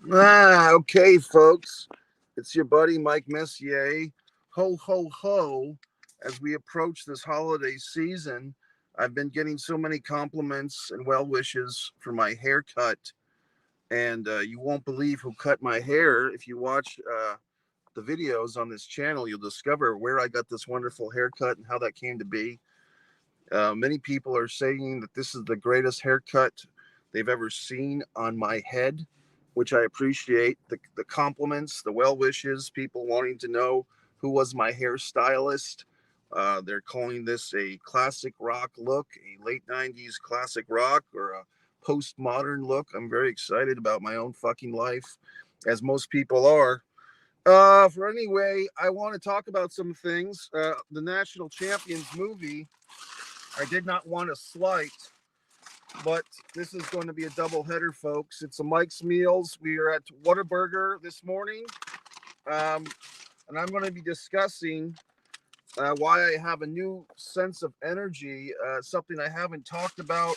Okay, folks. It's your buddy Mike Messier. Ho, ho, ho. As we approach this holiday season, I've been getting so many compliments and well wishes for my haircut. And you won't believe who cut my hair. If you watch the videos on this channel, you'll discover where I got this wonderful haircut and how that came to be. Many people are saying that this is the greatest haircut they've ever seen on my head, which I appreciate. The compliments, the well wishes, people wanting to know who was my hairstylist. They're calling this a classic rock look, a late 90s classic rock, or a postmodern look. I'm very excited about my own fucking life, as most people are. For anyway, I want to talk about some things. The National Champions movie I did not want to slight, but this is going to be a double header, folks. It's a Mike's Meals. We are at Whataburger this morning, and I'm going to be discussing why I have a new sense of energy, something I haven't talked about.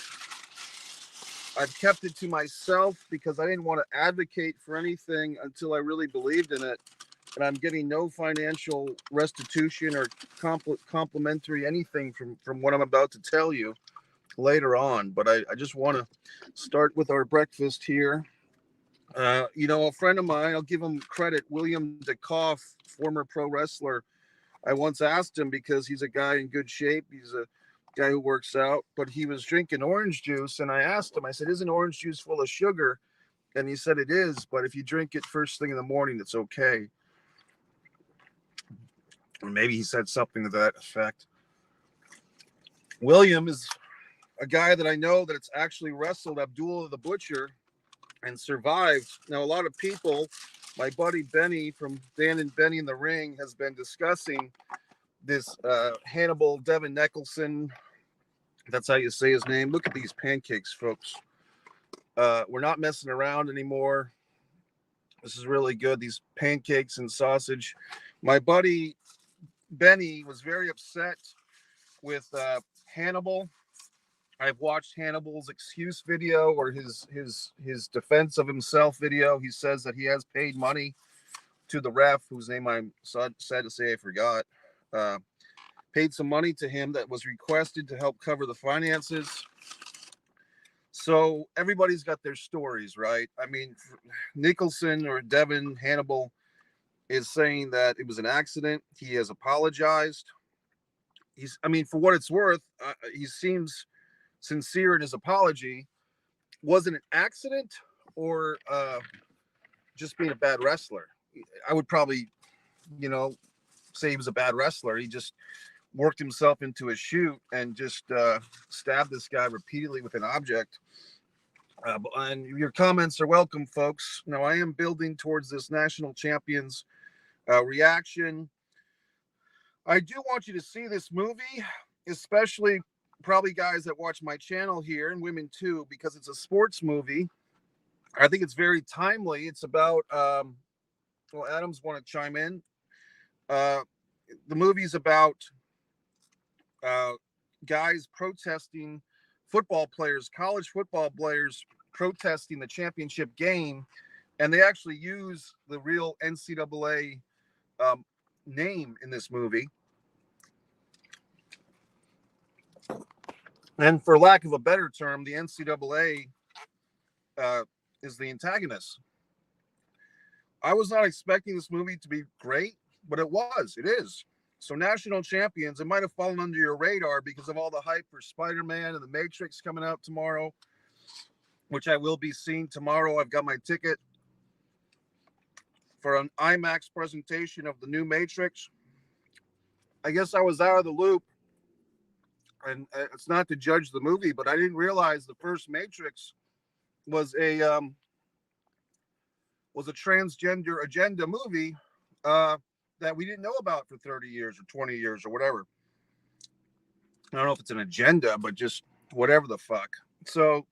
I've kept it to myself because I didn't want to advocate for anything until I really believed in it. And I'm getting no financial restitution or complimentary anything from what I'm about to tell you later on. But I just want to start with our breakfast here. A friend of mine, I'll give him credit, William DeCoff, former pro wrestler. I once asked him because he's a guy in good shape. He's a guy who works out, but he was drinking orange juice. And I asked him, I said, isn't orange juice full of sugar? And he said it is, but if you drink it first thing in the morning, it's okay. Or maybe he said something to that effect. William is a guy that I know that's actually wrestled Abdullah the Butcher and survived. Now, a lot of people, my buddy Benny from Dan and Benny in the Ring has been discussing this Hannibal Devin Nicholson. That's how you say his name. Look at these pancakes, folks. We're not messing around anymore. This is really good. These pancakes and sausage. My buddy Benny was very upset with Hannibal. I've watched Hannibal's excuse video or his defense of himself video. He says that he has paid money to the ref, whose name I'm sad to say I forgot. Paid some money to him that was requested to help cover the finances. So everybody's got their stories, right? I mean, Nicholson or Devin Hannibal is saying that it was an accident. He has apologized. For what it's worth, he seems sincere in his apology. Was it an accident or just being a bad wrestler? I would probably, say he was a bad wrestler. He just worked himself into a shoot and just stabbed this guy repeatedly with an object. And your comments are welcome, folks. Now, I am building towards this national champions reaction. I do want you to see this movie, especially probably guys that watch my channel here and women too, because it's a sports movie. I think it's very timely. It's about, Adams want to chime in. The movie's about guys protesting, football players, college football players protesting the championship game, and they actually use the real NCAA name in this movie. And for lack of a better term, the NCAA is the antagonist. I was not expecting this movie to be great, but it was. It is. So National Champions, it might have fallen under your radar because of all the hype for Spider-Man and The Matrix coming out tomorrow, which I will be seeing tomorrow. I've got my ticket for an IMAX presentation of the new Matrix. I guess I was out of the loop, and it's not to judge the movie, but I didn't realize the first Matrix was a transgender agenda movie that we didn't know about for 30 years or 20 years or whatever. I don't know if it's an agenda, but just whatever the fuck. So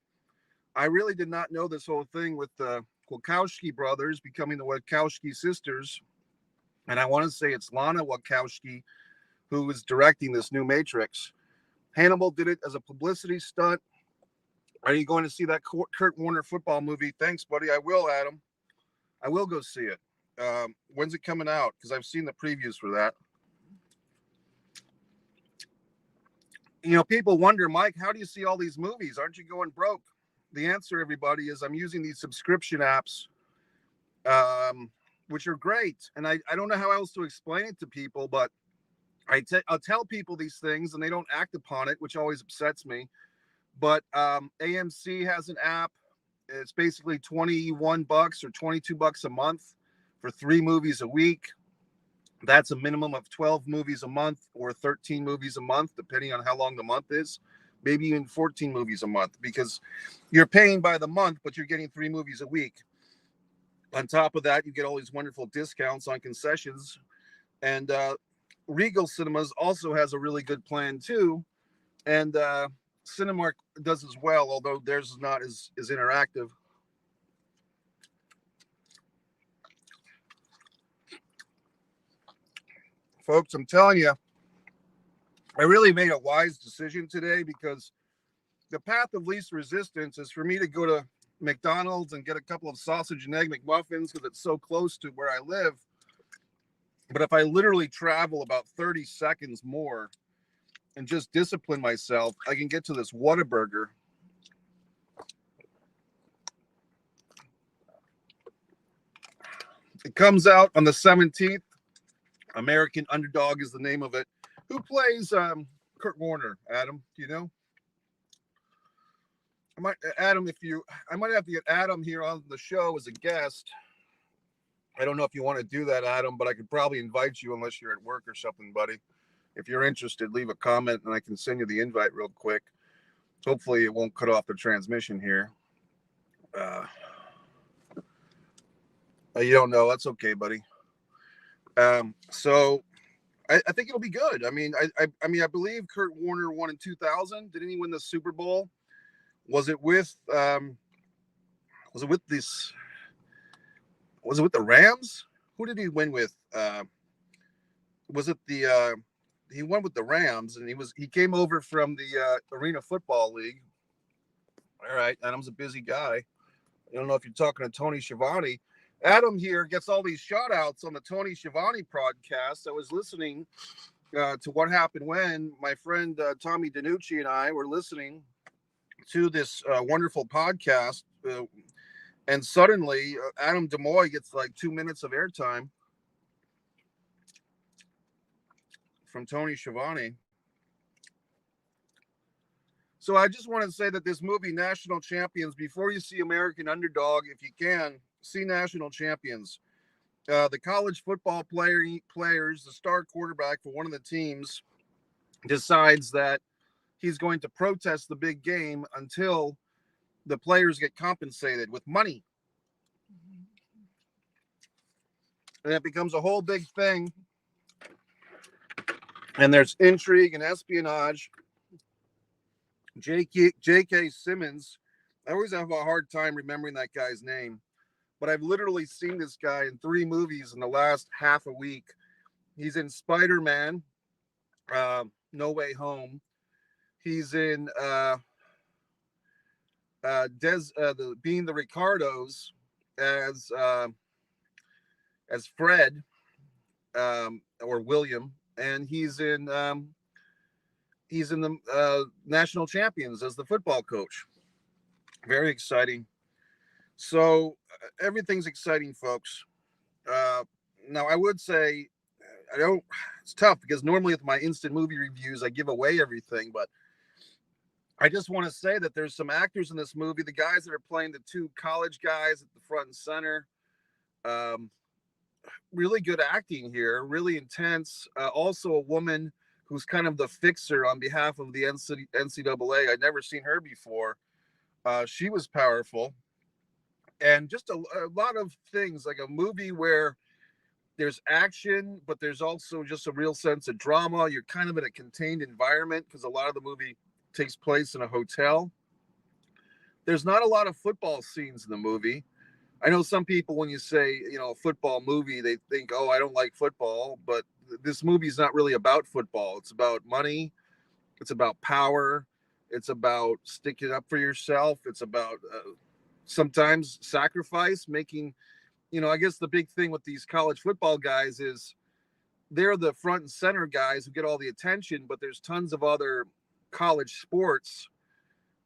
I really did not know this whole thing with the Wachowski brothers becoming the Wachowski sisters. And I want to say it's Lana Wachowski who is directing this new Matrix. Hannibal did it as a publicity stunt. Are you going to see that Kurt Warner football movie? Thanks, buddy. I will, Adam. I will go see it. When's it coming out? Because I've seen the previews for that. You know, people wonder, Mike, how do you see all these movies? Aren't you going broke? The answer, everybody, is I'm using these subscription apps, which are great. And I don't know how else to explain it to people, but I'll tell people these things and they don't act upon it, which always upsets me. But AMC has an app. It's basically $21 or $22 a month for 3 movies a week. That's a minimum of 12 movies a month or 13 movies a month, depending on how long the month is. Maybe even 14 movies a month, because you're paying by the month, but you're getting 3 movies a week. On top of that, you get all these wonderful discounts on concessions. And Regal Cinemas also has a really good plan too. And Cinemark does as well, although theirs is not as interactive. Folks, I'm telling you, I really made a wise decision today, because the path of least resistance is for me to go to McDonald's and get a couple of sausage and egg McMuffins because it's so close to where I live. But if I literally travel about 30 seconds more and just discipline myself, I can get to this Whataburger. It comes out on the 17th. American Underdog is the name of it. Who plays Kurt Warner? Adam, do you know? I might have to get Adam here on the show as a guest. I don't know if you want to do that, Adam, but I could probably invite you unless you're at work or something, buddy. If you're interested, leave a comment and I can send you the invite real quick. Hopefully it won't cut off the transmission here. You don't know. That's okay, buddy. So I think it'll be good. I mean, I believe Kurt Warner won in 2000. Didn't he win the Super Bowl? Was it with the Rams? Who did he win with? He won with the Rams, and he came over from the Arena Football League. All right, Adam's a busy guy. I don't know if you're talking to Tony Schiavone. Adam here gets all these shout outs on the Tony Schiavone podcast. I was listening to What Happened When. My friend Tommy DiNucci and I were listening to this wonderful podcast, and suddenly Adam DeMoy gets like 2 minutes of airtime from Tony Schiavone. So I just want to say that this movie, National Champions, before you see American Underdog, if you can, see National Champions. The college football players, the star quarterback for one of the teams, decides that he's going to protest the big game until the players get compensated with money. And it becomes a whole big thing. And there's intrigue and espionage. J.K. Simmons, I always have a hard time remembering that guy's name, but I've literally seen this guy in 3 movies in the last half a week. He's in Spider-Man, No Way Home. He's in Being the Ricardos as Fred or William, and he's in the National Champions as the football coach. Very exciting. So everything's exciting, folks. Now I would say it's tough because normally with my instant movie reviews I give away everything, but I just want to say that there's some actors in this movie, the guys that are playing the 2 college guys at the front and center. Really good acting here, really intense. Also a woman who's kind of the fixer on behalf of the NCAA. I'd never seen her before. She was powerful. And just a lot of things, like a movie where there's action, but there's also just a real sense of drama. You're kind of in a contained environment because a lot of the movie takes place in a hotel. There's not a lot of football scenes in the movie. I know some people, when you say, a football movie, they think, oh, I don't like football. But this movie is not really about football. It's about money. It's about power. It's about sticking up for yourself. It's about sometimes sacrifice, making I guess the big thing with these college football guys is they're the front and center guys who get all the attention, but there's tons of other college sports,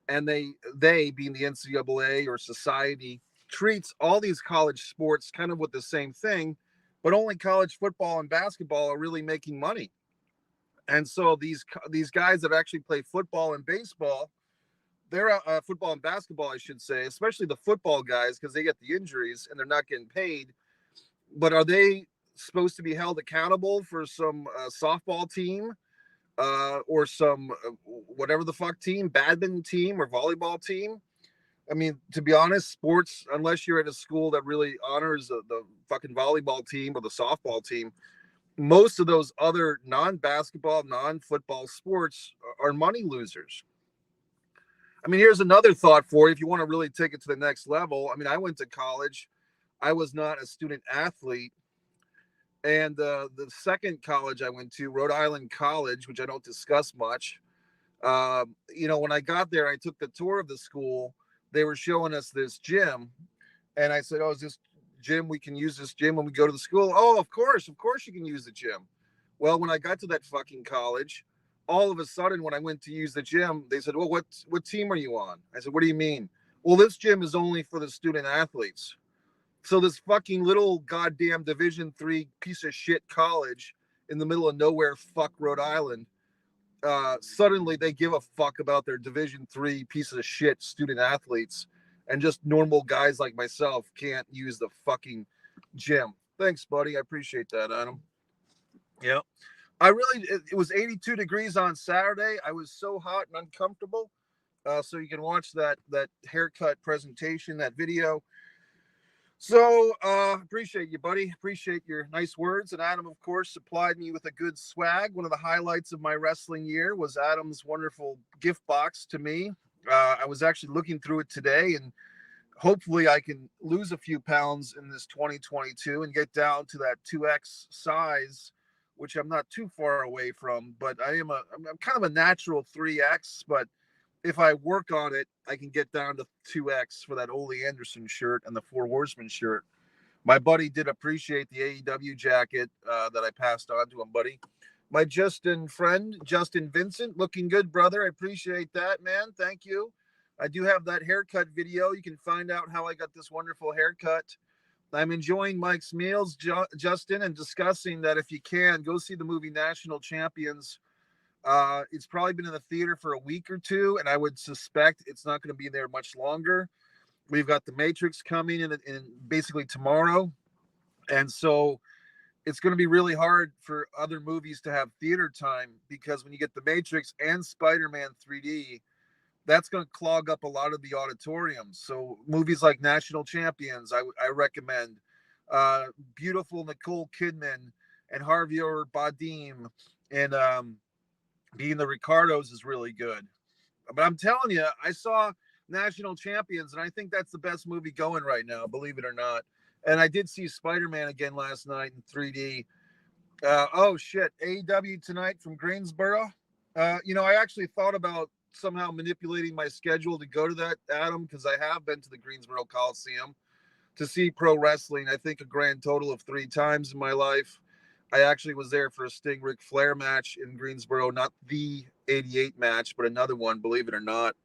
and they being the NCAA or society treats all these college sports kind of with the same thing, but only college football and basketball are really making money. And so these guys that actually play football and baseball, they're football and basketball, I should say, especially the football guys, because they get the injuries and they're not getting paid. But are they supposed to be held accountable for some softball team or some whatever the fuck team, badminton team or volleyball team? I mean, to be honest, sports, unless you're at a school that really honors the fucking volleyball team or the softball team, most of those other non-basketball, non-football sports are money losers. I mean, here's another thought for you if you want to really take it to the next level. I mean, I went to college. I was not a student athlete. And the second college I went to, Rhode Island College, which I don't discuss much, when I got there, I took the tour of the school. They were showing us this gym. And I said, oh, is this gym? We can use this gym when we go to the school. Oh, of course you can use the gym. Well, when I got to that fucking college, all of a sudden, when I went to use the gym, they said, well, what team are you on? I said, what do you mean? Well, this gym is only for the student athletes. So this fucking little goddamn Division III piece of shit college in the middle of nowhere, fuck Rhode Island, suddenly they give a fuck about their Division III piece of shit student athletes, and just normal guys like myself can't use the fucking gym. Thanks, buddy. I appreciate that, Adam. Yeah. It was 82 degrees on Saturday. I was so hot and uncomfortable. So you can watch that haircut presentation, that video. So appreciate you, buddy. Appreciate your nice words. And Adam, of course, supplied me with a good swag. One of the highlights of my wrestling year was Adam's wonderful gift box to me. I was actually looking through it today, and hopefully I can lose a few pounds in this 2022 and get down to that 2X size, which I'm not too far away from, but I'm kind of a natural 3X, but if I work on it, I can get down to 2X for that Ole Anderson shirt and the Four Horsemen shirt. My buddy did appreciate the AEW jacket that I passed on to him, buddy. My Justin friend, Justin Vincent, looking good, brother. I appreciate that, man. Thank you. I do have that haircut video. You can find out how I got this wonderful haircut. I'm enjoying Mike's meals, Justin, and discussing that if you can, go see the movie National Champions. It's probably been in the theater for a week or two, and I would suspect it's not going to be there much longer. We've got The Matrix coming in basically tomorrow, and so it's going to be really hard for other movies to have theater time, because when you get The Matrix and Spider-Man 3D, that's going to clog up a lot of the auditoriums. So movies like National Champions, I recommend. Beautiful Nicole Kidman and Javier Bardem and Being the Ricardos is really good. But I'm telling you, I saw National Champions, and I think that's the best movie going right now, believe it or not. And I did see Spider-Man again last night in 3D. Oh, shit. AEW tonight from Greensboro. I actually thought about somehow manipulating my schedule to go to that, Adam, because I have been to the Greensboro Coliseum to see pro wrestling, I think a grand total of 3 times in my life. I actually was there for a Sting Ric Flair match in Greensboro, not the 88 match, but another one, believe it or not.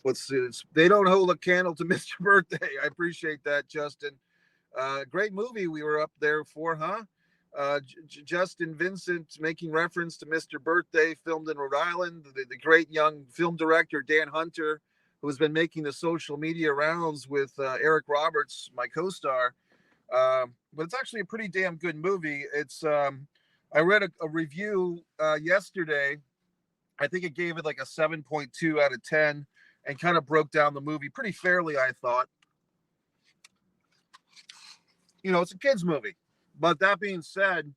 Let's see. They don't hold a candle to Mr. Birthday. I appreciate that, Justin. Great movie we were up there for, huh? Justin Vincent making reference to Mr. Birthday, filmed in Rhode Island. The great young film director, Dan Hunter, who has been making the social media rounds with Eric Roberts, my co-star. But it's actually a pretty damn good movie. It's I read a review yesterday. I think it gave it like a 7.2 out of 10 and kind of broke down the movie pretty fairly, I thought. It's a kid's movie. But that being said,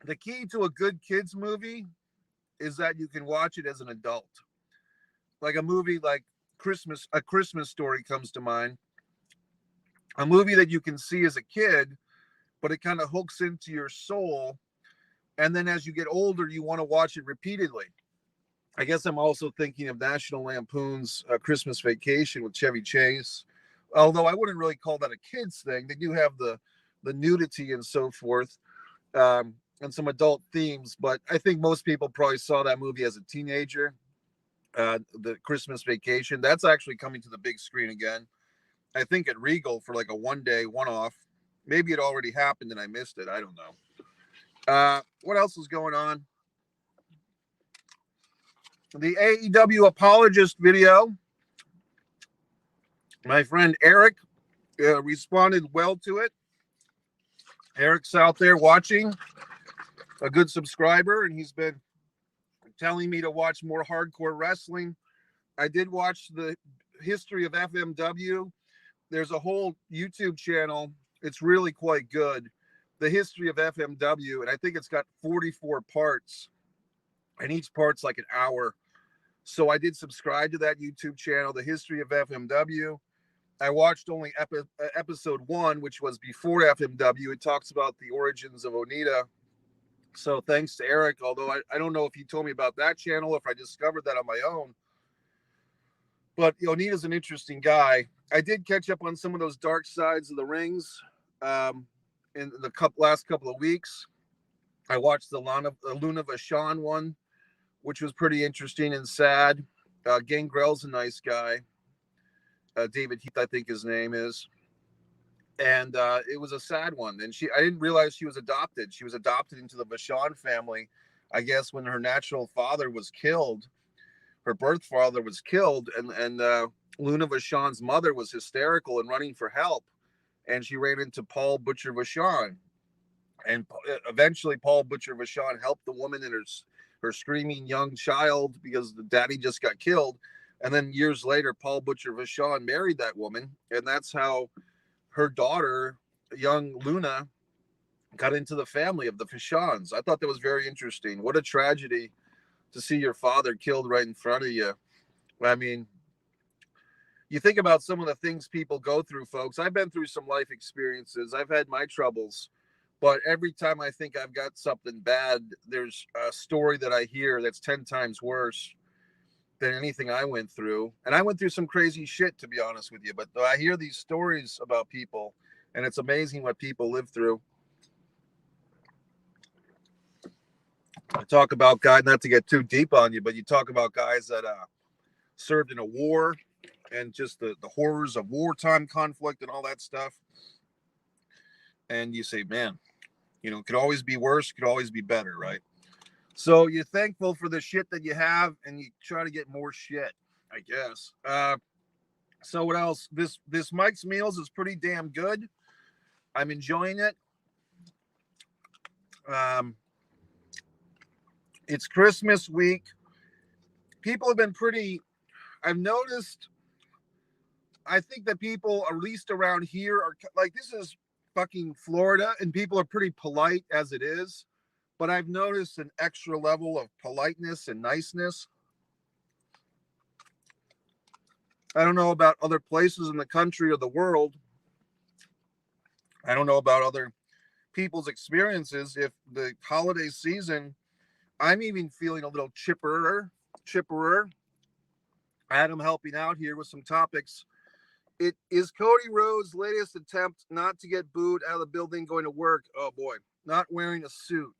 the key to a good kids movie is that you can watch it as an adult. Like a movie like A Christmas Story comes to mind. A movie that you can see as a kid, but it kind of hooks into your soul. And then as you get older, you want to watch it repeatedly. I guess I'm also thinking of National Lampoon's Christmas Vacation with Chevy Chase, Although I wouldn't really call that a kids thing. They do have the nudity and so forth, and some adult themes. But I think most people probably saw that movie as a teenager. The Christmas Vacation. That's actually coming to the big screen again. I think at Regal for like a 1-day one-off. Maybe it already happened and I missed it. I don't know. What else is going on? The AEW apologist video. My friend Eric responded well to it. Eric's out there watching, a good subscriber, and he's been telling me to watch more hardcore wrestling. I did watch the history of FMW. There's a whole YouTube channel. It's really quite good. The history of FMW, and I think it's got 44 parts, and each part's like an hour. So I did subscribe to that YouTube channel, The History of FMW. I watched only episode 1, which was before FMW. It talks about the origins of Onita. So thanks to Eric, although I don't know if he told me about that channel, if I discovered that on my own. But Onita's an interesting guy. I did catch up on some of those dark sides of the rings in the last couple of weeks. I watched the Luna Vachon one, which was pretty interesting and sad. Gangrel's a nice guy. David Heath, I think his name is. And it was a sad one. And I didn't realize she was adopted. She was adopted into the Vachon family, I guess, when her natural father was killed. Her birth father was killed. And Luna Vachon's mother was hysterical and running for help. And she ran into Paul Butcher Vachon. And eventually Paul Butcher Vachon helped the woman and her screaming young child because the daddy just got killed. And then years later, Paul Butcher Vachon married that woman. And that's how her daughter, young Luna, got into the family of the Vachons. I thought that was very interesting. What a tragedy to see your father killed right in front of you. I mean, you think about some of the things people go through, folks. I've been through some life experiences. I've had my troubles. But every time I think I've got something bad, there's a story that I hear that's 10 times worse than anything I went through. And I went through some crazy shit, to be honest with you. But I hear these stories about people, and it's amazing what people live through. I talk about guys, not to get too deep on you, but you talk about guys that served in a war and just the horrors of wartime conflict and all that stuff. And you say, man, it could always be worse, could always be better, right? So you're thankful for the shit that you have, and you try to get more shit, I guess. So what else? This Mike's Meals is pretty damn good. I'm enjoying it. It's Christmas week. People have been I've noticed, I think that people, at least around here, are like, this is fucking Florida, and people are pretty polite as it is. But I've noticed an extra level of politeness and niceness. I don't know about other places in the country or the world. I don't know about other people's experiences. If the holiday season, I'm even feeling a little chipperer. Adam helping out here with some topics. It is Cody Rhodes' latest attempt not to get booed out of the building going to work. Oh boy, not wearing a suit.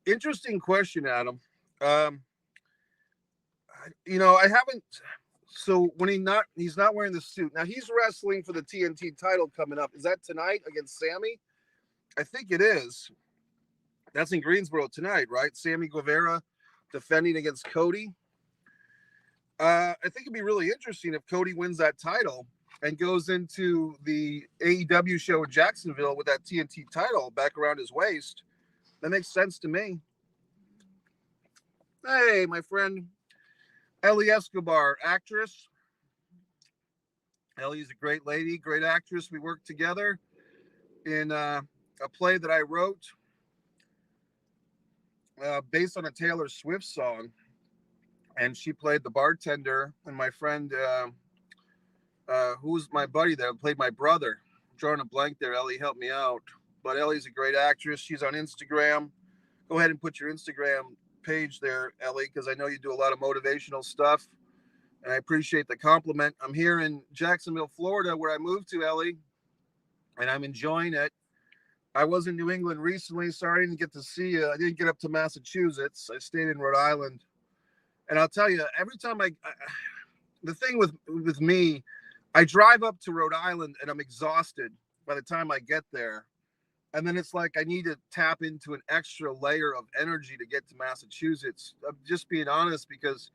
Interesting question, Adam. I haven't. So when he's not wearing the suit. Now he's wrestling for the TNT title coming up. Is that tonight against Sammy? I think it is. That's in Greensboro tonight, right? Sammy Guevara defending against Cody. I think it'd be really interesting if Cody wins that title and goes into the AEW show in Jacksonville with that TNT title back around his waist. That makes sense to me. Hey, my friend Ellie Escobar, actress. Ellie's a great lady, great actress. We worked together in a play that I wrote based on a Taylor Swift song. And she played the bartender. And my friend, who's my buddy that played my brother, I'm drawing a blank there. Ellie helped me out. But Ellie's a great actress. She's on Instagram. Go ahead and put your Instagram page there, Ellie, because I know you do a lot of motivational stuff. And I appreciate the compliment. I'm here in Jacksonville, Florida, where I moved to, Ellie, and I'm enjoying it. I was in New England recently. Sorry I didn't get to see you. I didn't get up to Massachusetts. I stayed in Rhode Island. And I'll tell you, every time the thing with me, I drive up to Rhode Island and I'm exhausted by the time I get there. And then it's like I need to tap into an extra layer of energy to get to Massachusetts. I'm just being honest, because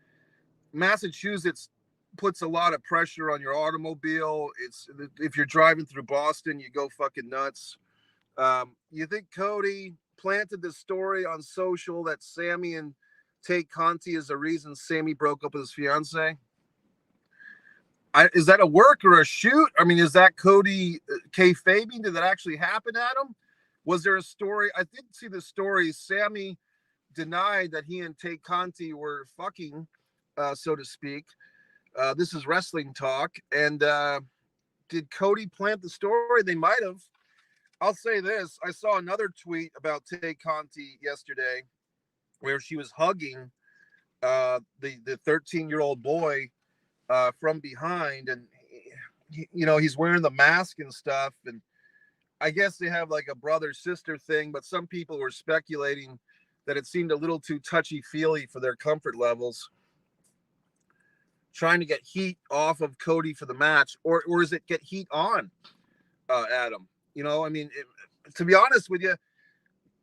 Massachusetts puts a lot of pressure on your automobile. It's if you're driving through Boston, you go fucking nuts. You think Cody planted the story on social that Sammy and Tay Conti is the reason Sammy broke up with his fiance? Is that a work or a shoot? I mean, is that Cody kayfabing? Did that actually happen, Adam? Was there a story? I didn't see the story. Sammy denied that he and Tay Conti were fucking, so to speak. This is wrestling talk. And did Cody plant the story? They might have. I'll say this. I saw another tweet about Tay Conti yesterday where she was hugging the 13-year-old boy from behind. And, you know, he's wearing the mask and stuff. And I guess they have like a brother-sister thing, but some people were speculating that it seemed a little too touchy-feely for their comfort levels. Trying to get heat off of Cody for the match, or is it get heat on, Adam? You know, I mean, to be honest with you,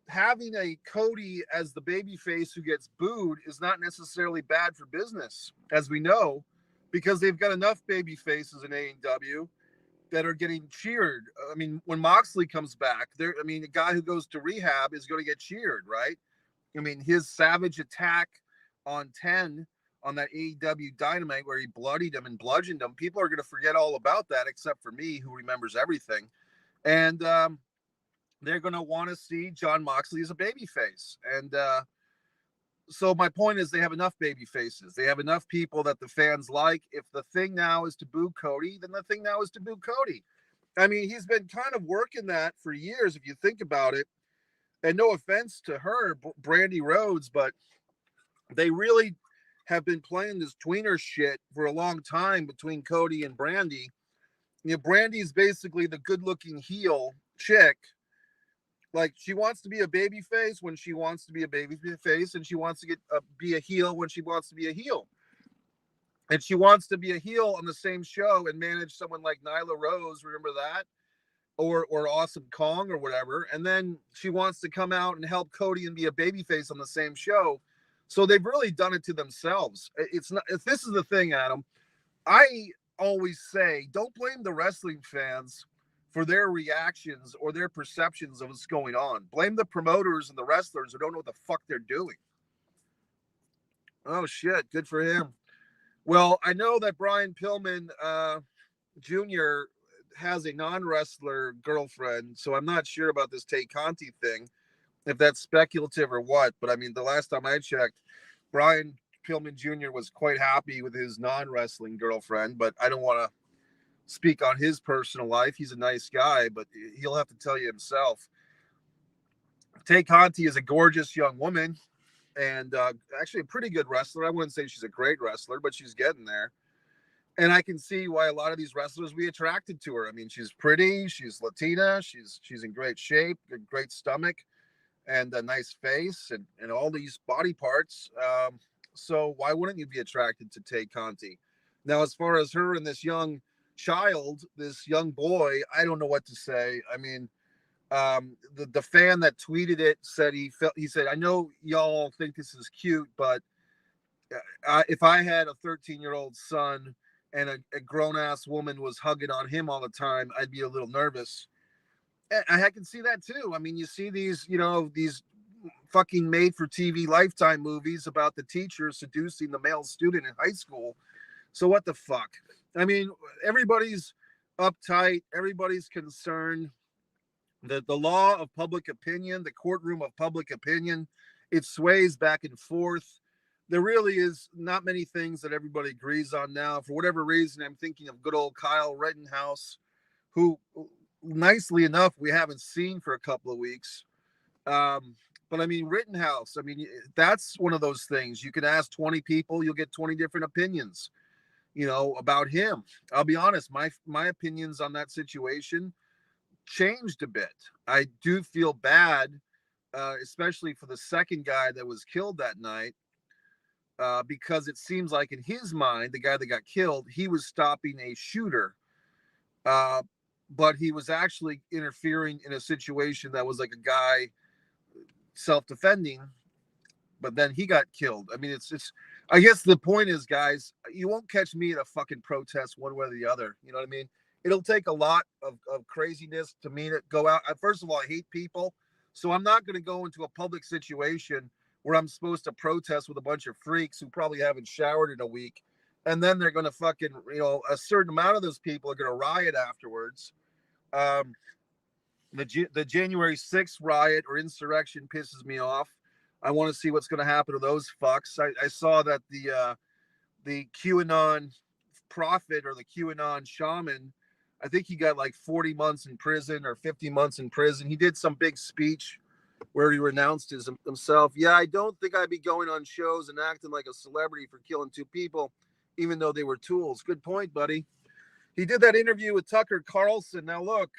having a Cody as the babyface who gets booed is not necessarily bad for business, as we know, because they've got enough baby faces in AEW that are getting cheered. I mean, when Moxley comes back, a guy who goes to rehab is going to get cheered, right? I mean, his savage attack on 10 on that AEW Dynamite where he bloodied him and bludgeoned him, people are going to forget all about that, except for me, who remembers everything. And they're going to want to see Jon Moxley as a babyface. And so my point is, they have enough baby faces. They have enough people that the fans like. If the thing now is to boo Cody, then the thing now is to boo Cody. I mean, he's been kind of working that for years, if you think about it. And no offense to her, Brandy Rhodes, but they really have been playing this tweener shit for a long time between Cody and Brandy. You know, Brandy's basically the good-looking heel chick. Like, she wants to be a baby face when she wants to be a baby face, and she wants to be a heel when she wants to be a heel. And she wants to be a heel on the same show and manage someone like Nyla Rose, remember that? Or Awesome Kong or whatever. And then she wants to come out and help Cody and be a babyface on the same show. So they've really done it to themselves. It's not. If this is the thing, Adam, I always say, don't blame the wrestling fans for their reactions or their perceptions of what's going on. Blame the promoters and the wrestlers who don't know what the fuck they're doing. Oh, shit. Good for him. Well, I know that Brian Pillman Jr. has a non-wrestler girlfriend, so I'm not sure about this Tay Conti thing, if that's speculative or what. But I mean, the last time I checked, Brian Pillman Jr. was quite happy with his non-wrestling girlfriend, but I don't want to speak on his personal life. He's a nice guy, but he'll have to tell you himself. Tay Conti is a gorgeous young woman and actually a pretty good wrestler. I wouldn't say she's a great wrestler, but she's getting there. And I can see why a lot of these wrestlers be attracted to her. I mean, she's pretty, she's Latina, she's in great shape, a great stomach, and a nice face, and all these body parts. So why wouldn't you be attracted to Tay Conti? Now, as far as her and this young child, this young boy, I don't know what to say. I mean, the fan that tweeted it said he said, I know y'all think this is cute, but if I had a 13-year-old son and a grown-ass woman was hugging on him all the time, I'd be a little nervous. And I can see that too. I mean, you see these, these fucking made-for-TV Lifetime movies about the teacher seducing the male student in high school. So what the fuck? I mean, everybody's uptight. Everybody's concerned. The law of public opinion, the courtroom of public opinion, it sways back and forth. There really is not many things that everybody agrees on now. For whatever reason, I'm thinking of good old Kyle Rittenhouse, who, nicely enough, we haven't seen for a couple of weeks. But I mean, Rittenhouse, I mean, that's one of those things. You can ask 20 people, you'll get 20 different opinions. about him. I'll be honest, my opinions on that situation changed a bit. I do feel bad, especially for the second guy that was killed that night, because it seems like in his mind, the guy that got killed, he was stopping a shooter, but he was actually interfering in a situation that was like a guy self-defending, but then he got killed. I mean, it's I guess the point is, guys, you won't catch me at a fucking protest one way or the other. You know what I mean? It'll take a lot of craziness to mean it. Go out. First of all, I hate people. So I'm not going to go into a public situation where I'm supposed to protest with a bunch of freaks who probably haven't showered in a week. And then they're going to fucking, a certain amount of those people are going to riot afterwards. The January 6th riot or insurrection pisses me off. I want to see what's going to happen to those fucks. I saw that the QAnon prophet or the QAnon shaman, I think he got like 40 months in prison or 50 months in prison. He did some big speech where he renounced himself. Yeah, I don't think I'd be going on shows and acting like a celebrity for killing two people, even though they were tools. Good point, buddy. He did that interview with Tucker Carlson. Now, look,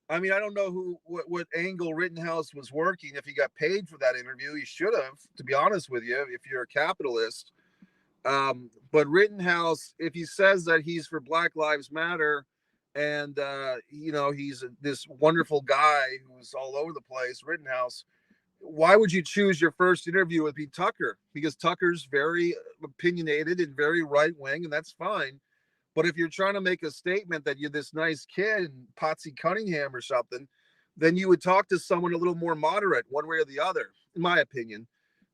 I mean, I don't know what angle Rittenhouse was working. If he got paid for that interview, he should have, to be honest with you, if you're a capitalist. But Rittenhouse, if he says that he's for Black Lives Matter and, he's this wonderful guy who's all over the place, Rittenhouse, why would you choose your first interview with Pete Tucker? Because Tucker's very opinionated and very right-wing, and that's fine. But if you're trying to make a statement that you're this nice kid, Patsy Cunningham or something, then you would talk to someone a little more moderate, one way or the other, in my opinion.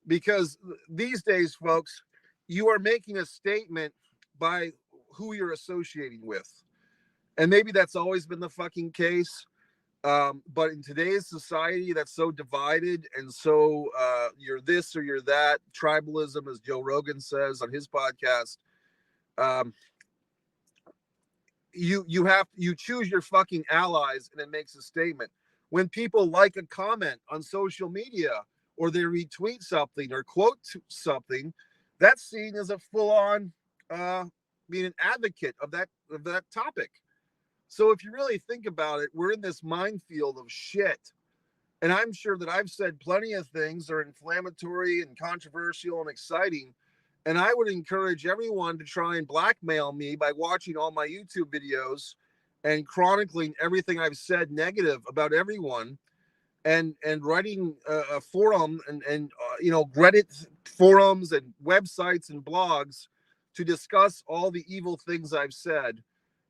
Because these days, folks, you are making a statement by who you're associating with. And maybe that's always been the fucking case. But in today's society that's so divided and so you're this or you're that, tribalism, as Joe Rogan says on his podcast, you choose your fucking allies and it makes a statement. When people like a comment on social media or they retweet something or quote something, that's seen as a full-on being an advocate of that topic. So if you really think about it, we're in this minefield of shit. And I'm sure that I've said plenty of things that are inflammatory and controversial and exciting. And I would encourage everyone to try and blackmail me by watching all my YouTube videos and chronicling everything I've said negative about everyone and writing a forum and Reddit forums and websites and blogs to discuss all the evil things I've said,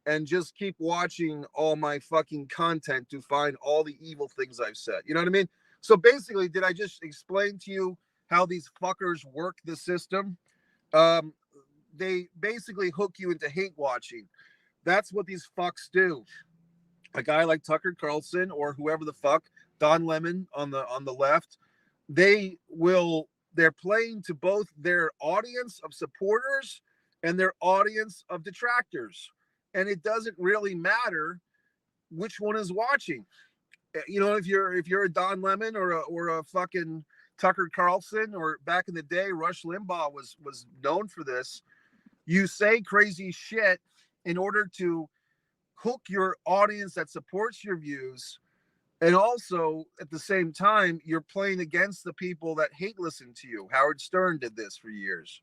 and just keep watching all my fucking content to find all the evil things I've said. You know what I mean? So basically, did I just explain to you how these fuckers work the system? They basically hook you into hate watching. That's what these fucks do. A guy like Tucker Carlson or whoever the fuck, Don Lemon on the left, they're playing to both their audience of supporters and their audience of detractors. And it doesn't really matter which one is watching. If you're a Don Lemon or a fucking Tucker Carlson, or back in the day, Rush Limbaugh was known for this. You say crazy shit in order to hook your audience that supports your views. And also, at the same time, you're playing against the people that hate listen to you. Howard Stern did this for years.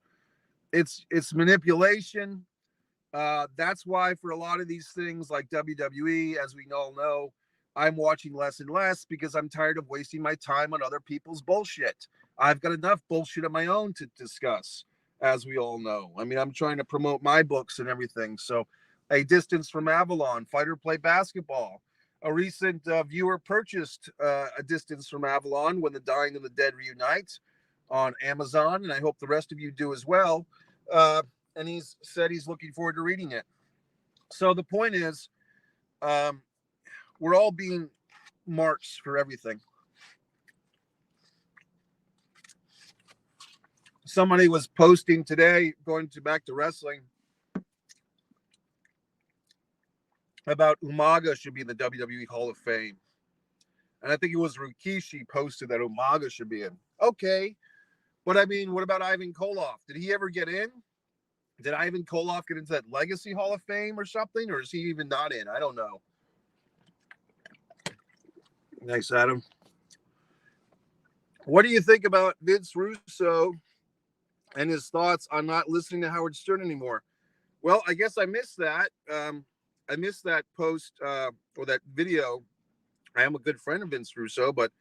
It's manipulation. That's why for a lot of these things like WWE, as we all know, I'm watching less and less because I'm tired of wasting my time on other people's bullshit. I've got enough bullshit of my own to discuss, as we all know. I mean, I'm trying to promote my books and everything. So, A Distance from Avalon, Fight or Play Basketball. A recent viewer purchased A Distance from Avalon, When the Dying and the Dead Reunite, on Amazon, and I hope the rest of you do as well. And he's said he's looking forward to reading it. So the point is, we're all being marks for everything. Somebody was posting today, back to wrestling, about Umaga should be in the WWE Hall of Fame. And I think it was Rikishi posted that Umaga should be in. Okay. But I mean, what about Ivan Koloff? Did he ever get in? Did Ivan Koloff get into that Legacy Hall of Fame or something? Or is he even not in? I don't know. Thanks, Adam. What do you think about Vince Russo and his thoughts on not listening to Howard Stern anymore? Well, I guess I missed that. I missed that post or that video. I am a good friend of Vince Russo, but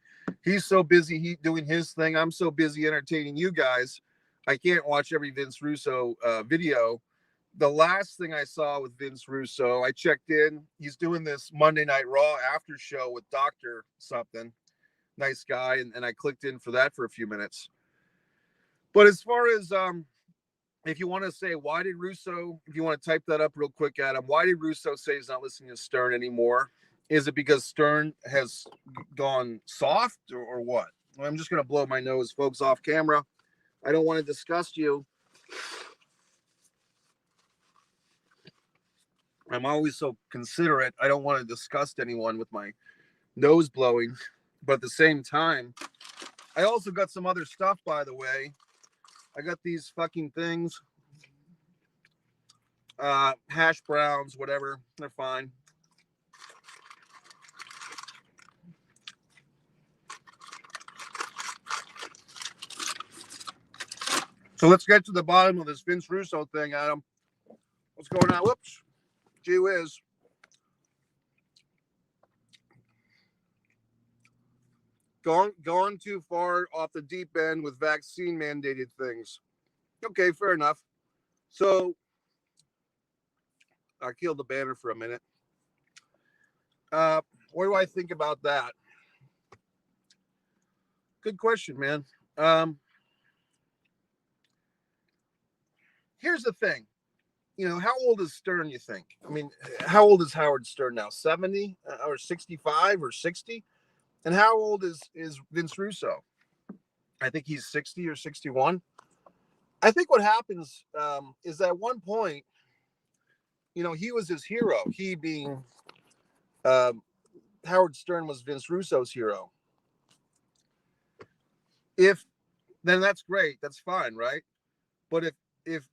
he's so busy doing his thing. I'm so busy entertaining you guys. I can't watch every Vince Russo video. The last thing I saw with Vince Russo, I checked in. He's doing this Monday Night Raw after show with Dr. something. Nice guy. And I clicked in for that for a few minutes. But as far as if you want to say, why did Russo, if you want to type that up real quick, Adam, why did Russo say he's not listening to Stern anymore? Is it because Stern has gone soft or what? Well, I'm just going to blow my nose, folks, off camera. I don't want to disgust you. I'm always so considerate. I don't want to disgust anyone with my nose blowing. But at the same time, I also got some other stuff, by the way. I got these fucking things. Hash browns, whatever. They're fine. So let's get to the bottom of this Vince Russo thing, Adam. What's going on? Whoops. Gee whiz. Gone too far off the deep end with vaccine mandated things. Okay, fair enough. So I killed the banner for a minute. What do I think about that? Good question, man. Here's the thing. You know, how old is Stern, you think? I mean, how old is Howard Stern now? 70 or 65 or 60? And how old is Vince Russo? I think he's 60 or 61. I think what happens is at one point, you know, he was his hero. He being Howard Stern was Vince Russo's hero. Then that's great. That's fine, right? But if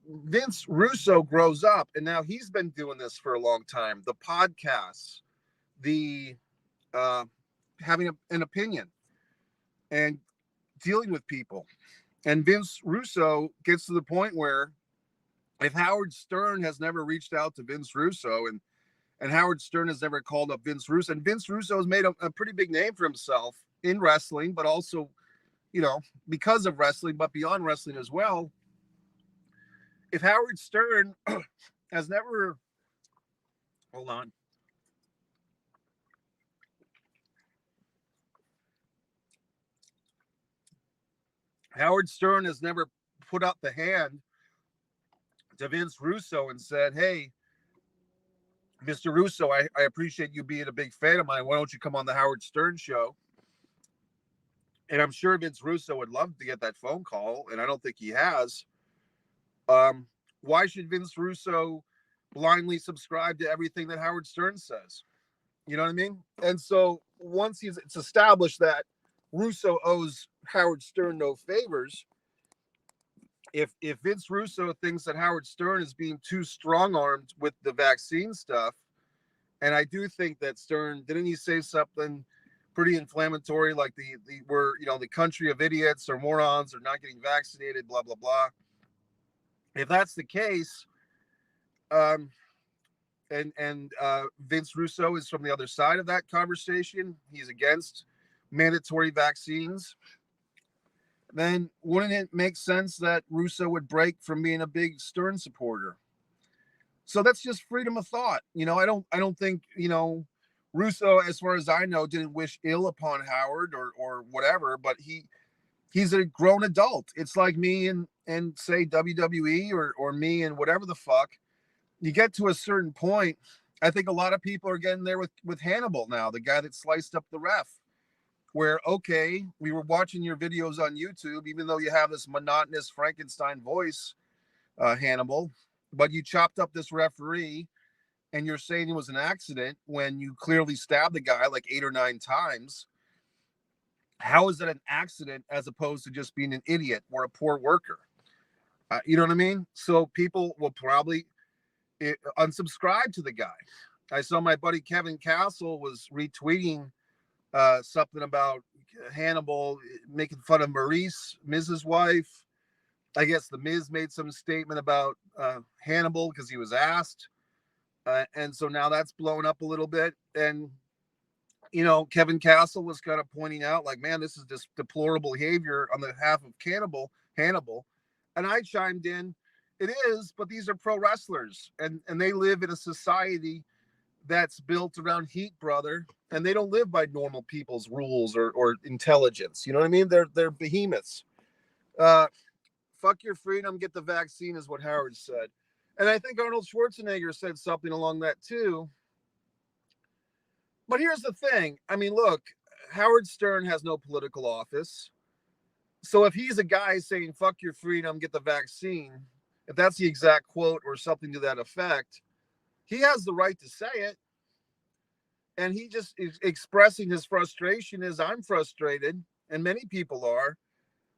Vince Russo grows up and now he's been doing this for a long time, the podcasts, the having an opinion and dealing with people, and Vince Russo gets to the point where if Howard Stern has never reached out to Vince Russo and Howard Stern has never called up Vince Russo, and Vince Russo has made a pretty big name for himself in wrestling, but also, you know, because of wrestling, but beyond wrestling as well. If Howard Stern has never, hold on. Howard Stern has never put up the hand to Vince Russo and said, hey, Mr. Russo, I appreciate you being a big fan of mine. Why don't you come on the Howard Stern show? And I'm sure Vince Russo would love to get that phone call, and I don't think he has. Why should Vince Russo blindly subscribe to everything that Howard Stern says? You know what I mean? And so once it's established that Russo owes Howard Stern no favors, if Vince Russo thinks that Howard Stern is being too strong-armed with the vaccine stuff, and I do think that Stern, didn't he say something pretty inflammatory, like we're, you know, the country of idiots or morons or not getting vaccinated, blah, blah, blah. If that's the case, and Vince Russo is from the other side of that conversation, he's against mandatory vaccines, then wouldn't it make sense that Russo would break from being a big Stern supporter? So that's just freedom of thought. You know, I don't think, you know, Russo, as far as I know, didn't wish ill upon Howard or whatever, but he's a grown adult. It's like me and say WWE or me and whatever the fuck. You get to a certain point. I think a lot of people are getting there with Hannibal now, the guy that sliced up the ref, where, okay, we were watching your videos on YouTube, even though you have this monotonous Frankenstein voice, Hannibal, but you chopped up this referee and you're saying it was an accident when you clearly stabbed the guy like 8 or 9 times. How is that an accident as opposed to just being an idiot or a poor worker? You know what I mean? So people will probably unsubscribe to the guy. I saw my buddy Kevin Castle was retweeting something about Hannibal making fun of Maurice, Miz's wife. I guess the Miz made some statement about Hannibal because he was asked. And so now that's blown up a little bit. And, you know, Kevin Castle was kind of pointing out, like, man, this is just deplorable behavior on the behalf of Hannibal. And I chimed in, it is, but these are pro wrestlers. And they live in a society that's built around heat, brother. And they don't live by normal people's rules or intelligence. You know what I mean? They're behemoths. Fuck your freedom, get the vaccine is what Howard said. And I think Arnold Schwarzenegger said something along that too. But here's the thing. I mean, look, Howard Stern has no political office. So if he's a guy saying, fuck your freedom, get the vaccine, if that's the exact quote or something to that effect, he has the right to say it. And he just is expressing his frustration as I'm frustrated, and many people are,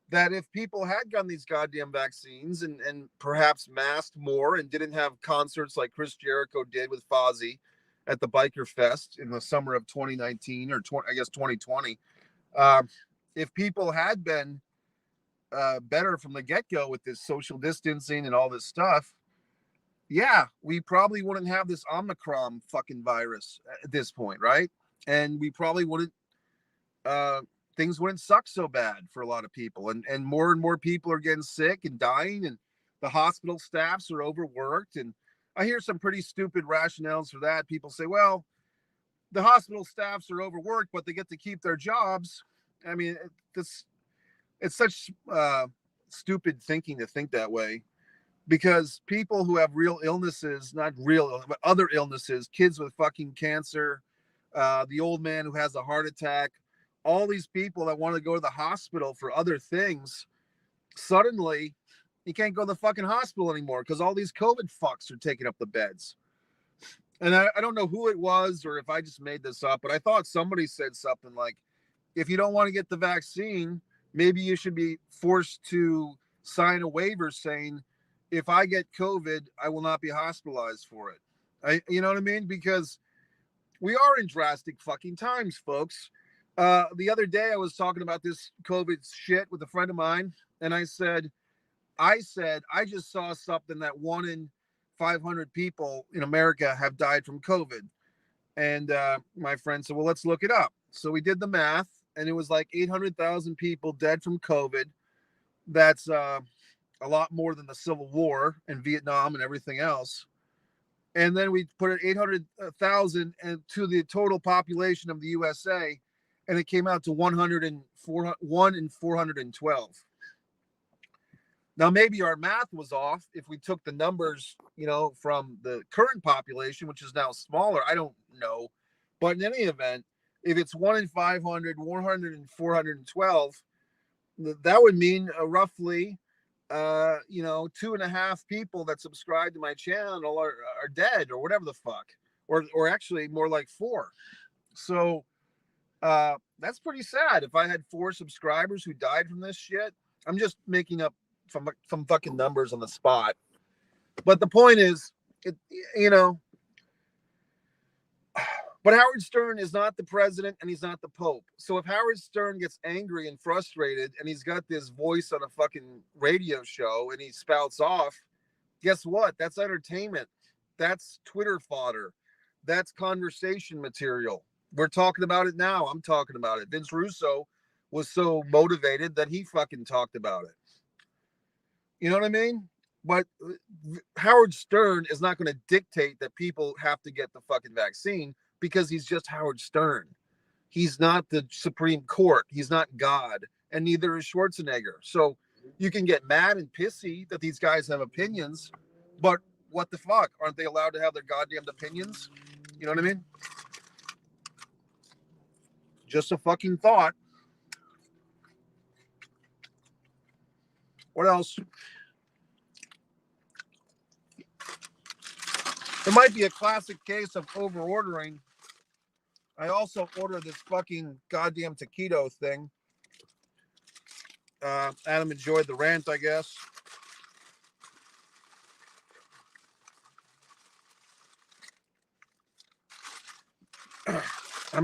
that if people had gotten these goddamn vaccines and perhaps masked more and didn't have concerts like Chris Jericho did with Fozzy at the Biker Fest in the summer of 2019 or 2020, if people had been better from the get-go with this social distancing and all this stuff, yeah, we probably wouldn't have this Omicron fucking virus at this point, right? And we probably wouldn't things wouldn't suck so bad for a lot of people, and more people are getting sick and dying, and the hospital staffs are overworked. And I hear some pretty stupid rationales for that. People say, well, the hospital staffs are overworked, but they get to keep their jobs. I mean, it's such stupid thinking to think that way, because people who have real illnesses, not real, but other illnesses, kids with fucking cancer, the old man who has a heart attack, all these people that want to go to the hospital for other things, suddenly you can't go to the fucking hospital anymore because all these COVID fucks are taking up the beds. And I don't know who it was or if I just made this up, but I thought somebody said something like, if you don't want to get the vaccine, maybe you should be forced to sign a waiver saying, if I get COVID, I will not be hospitalized for it. You know what I mean? Because we are in drastic fucking times, folks. The other day I was talking about this COVID shit with a friend of mine, and I said, I just saw something that 1 in 500 people in America have died from COVID. And my friend said, well, let's look it up. So we did the math, and it was like 800,000 people dead from COVID. That's a lot more than the Civil War and Vietnam and everything else. And then we put it 800,000 to the total population of the USA, and it came out to 1 in 412. Now, maybe our math was off if we took the numbers, you know, from the current population, which is now smaller. I don't know. But in any event, if it's 1 in 500, 100 and 412, that would mean roughly, 2.5 people that subscribe to my channel are dead or whatever the fuck, or actually more like 4. So that's pretty sad. If I had 4 subscribers who died from this shit, I'm just making up from fucking numbers on the spot. But the point is, but Howard Stern is not the president and he's not the Pope. So if Howard Stern gets angry and frustrated and he's got this voice on a fucking radio show and he spouts off, guess what? That's entertainment. That's Twitter fodder. That's conversation material. We're talking about it now. I'm talking about it. Vince Russo was so motivated that he fucking talked about it. You know what I mean? But Howard Stern is not going to dictate that people have to get the fucking vaccine because he's just Howard Stern. He's not the Supreme Court. He's not God. And neither is Schwarzenegger. So you can get mad and pissy that these guys have opinions, but what the fuck? Aren't they allowed to have their goddamn opinions? You know what I mean? Just a fucking thought. What else? It might be a classic case of over-ordering. I also ordered this fucking goddamn taquito thing. Adam enjoyed the rant, I guess. I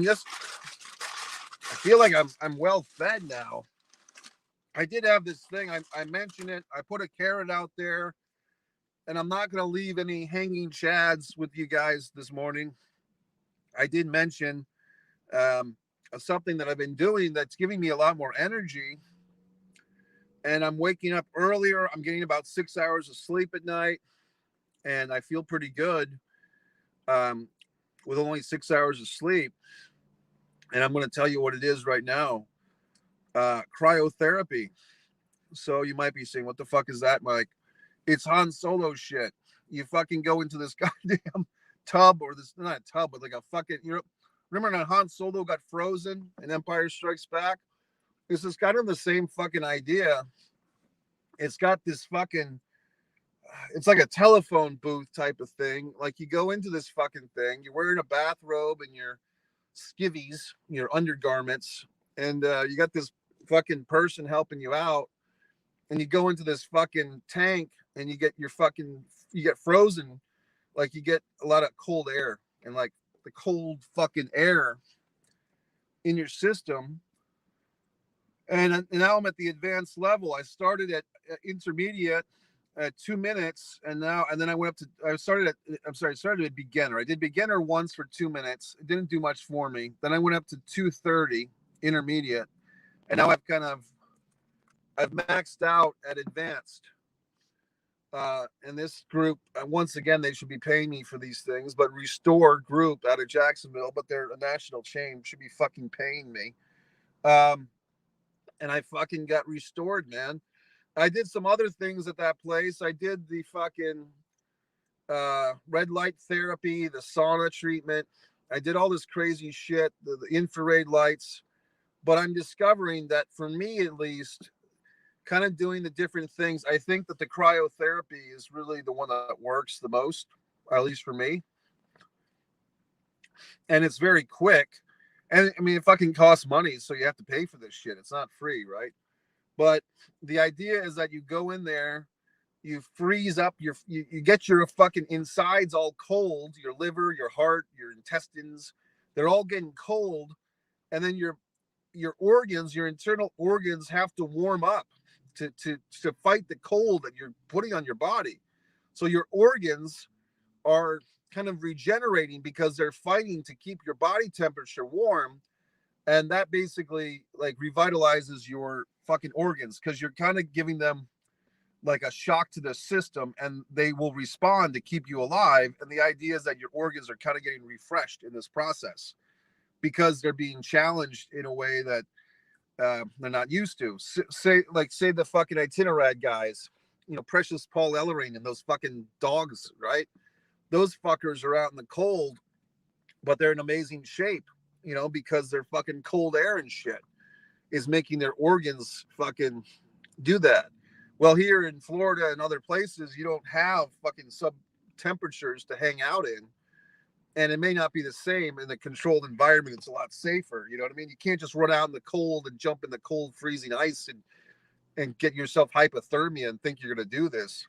feel like I'm well fed now. I did have this thing. I mentioned it. I put a carrot out there, and I'm not going to leave any hanging chads with you guys this morning. I did mention something that I've been doing that's giving me a lot more energy. And I'm waking up earlier. I'm getting about 6 hours of sleep at night, and I feel pretty good with only 6 hours of sleep. And I'm going to tell you what it is right now. Cryotherapy. So you might be saying, what the fuck is that, Mike? It's Han Solo shit. You fucking go into this goddamn tub, or this, not a tub, but like a fucking, you know, remember when Han Solo got frozen in Empire Strikes Back? This is kind of the same fucking idea. It's got this fucking, it's like a telephone booth type of thing. Like you go into this fucking thing, you're wearing a bathrobe and your skivvies, your undergarments, and you got this fucking person helping you out, and you go into this fucking tank and you get frozen. Like you get a lot of cold air, and like the cold fucking air in your system. And now I'm at the advanced level. I started at intermediate at 2 minutes, and then I went up to, I started at beginner. I did beginner once for 2 minutes. It didn't do much for me. Then I went up to 2:30 intermediate, and now I've maxed out at advanced. And this group, once again, they should be paying me for these things, but Restore Group out of Jacksonville, but they're a national chain, should be fucking paying me. And I fucking got restored, man. I did some other things at that place. I did the fucking red light therapy, the sauna treatment. I did all this crazy shit, the infrared lights. But I'm discovering that for me, at least, kind of doing the different things, I think that the cryotherapy is really the one that works the most, at least for me. And it's very quick. And I mean, it fucking costs money, so you have to pay for this shit. It's not free, right? But the idea is that you go in there, you freeze up, you get your fucking insides all cold, your liver, your heart, your intestines, they're all getting cold. And then your organs, your internal organs have to warm up to fight the cold that you're putting on your body. So your organs are kind of regenerating because they're fighting to keep your body temperature warm, and that basically like revitalizes your fucking organs, because you're kind of giving them like a shock to the system, and they will respond to keep you alive. And the idea is that your organs are kind of getting refreshed in this process because they're being challenged in a way that they're not used to. Say the fucking Itinerad guys, you know, Precious Paul Ellering and those fucking dogs, right? Those fuckers are out in the cold, but they're in amazing shape, you know, because their fucking cold air and shit is making their organs fucking do that. Well, here in Florida and other places, you don't have fucking sub temperatures to hang out in. And it may not be the same in a controlled environment. It's a lot safer. You know what I mean? You can't just run out in the cold and jump in the cold, freezing ice and get yourself hypothermia and think you're going to do this.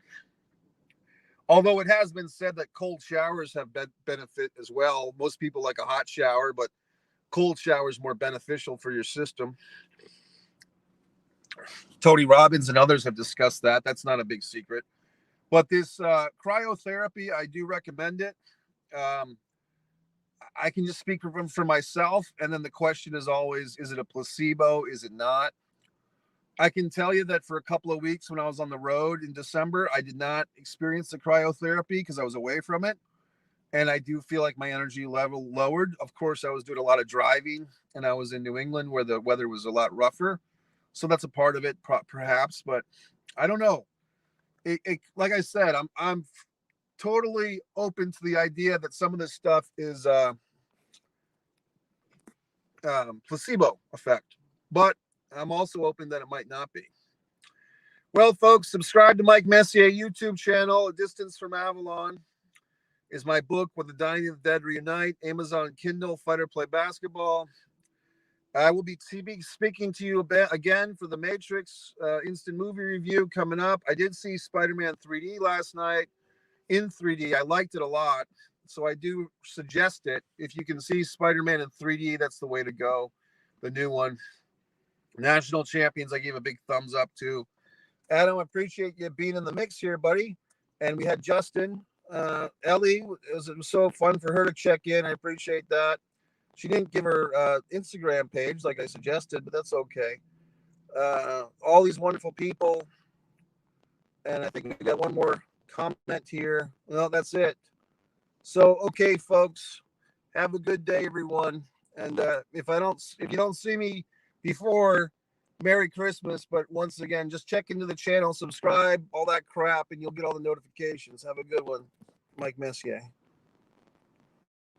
Although it has been said that cold showers have benefit as well. Most people like a hot shower, but cold shower is more beneficial for your system. Tony Robbins and others have discussed that. That's not a big secret. But this cryotherapy, I do recommend it. I can just speak for myself. And then the question is always, is it a placebo? Is it not? I can tell you that for a couple of weeks when I was on the road in December, I did not experience the cryotherapy because I was away from it. And I do feel like my energy level lowered. Of course, I was doing a lot of driving, and I was in New England where the weather was a lot rougher. So that's a part of it, perhaps. But I don't know. Like I said, I'm totally open to the idea that some of this stuff is placebo effect. But I'm also open that it might not be. Well, folks, subscribe to Mike Messier YouTube channel. A Distance from Avalon is my book, When the Dying and the Dead Reunite. Amazon Kindle, Fight or Play Basketball. I will be speaking to you again for the Matrix instant movie review coming up. I did see Spider-Man 3D last night in 3D. I liked it a lot. So I do suggest it. If you can see Spider-Man in 3D, that's the way to go. The new one. National champions, I gave a big thumbs up to. Adam, I appreciate you being in the mix here, buddy. And we had Justin. Ellie, it was so fun for her to check in. I appreciate that. She didn't give her Instagram page like I suggested, but that's okay. All these wonderful people. And I think we got one more comment here. Well, that's it. So, okay, folks, have a good day, everyone. And if you don't see me before, Merry Christmas. But once again, just check into the channel, subscribe, all that crap, and you'll get all the notifications. Have a good one. Mike Messier.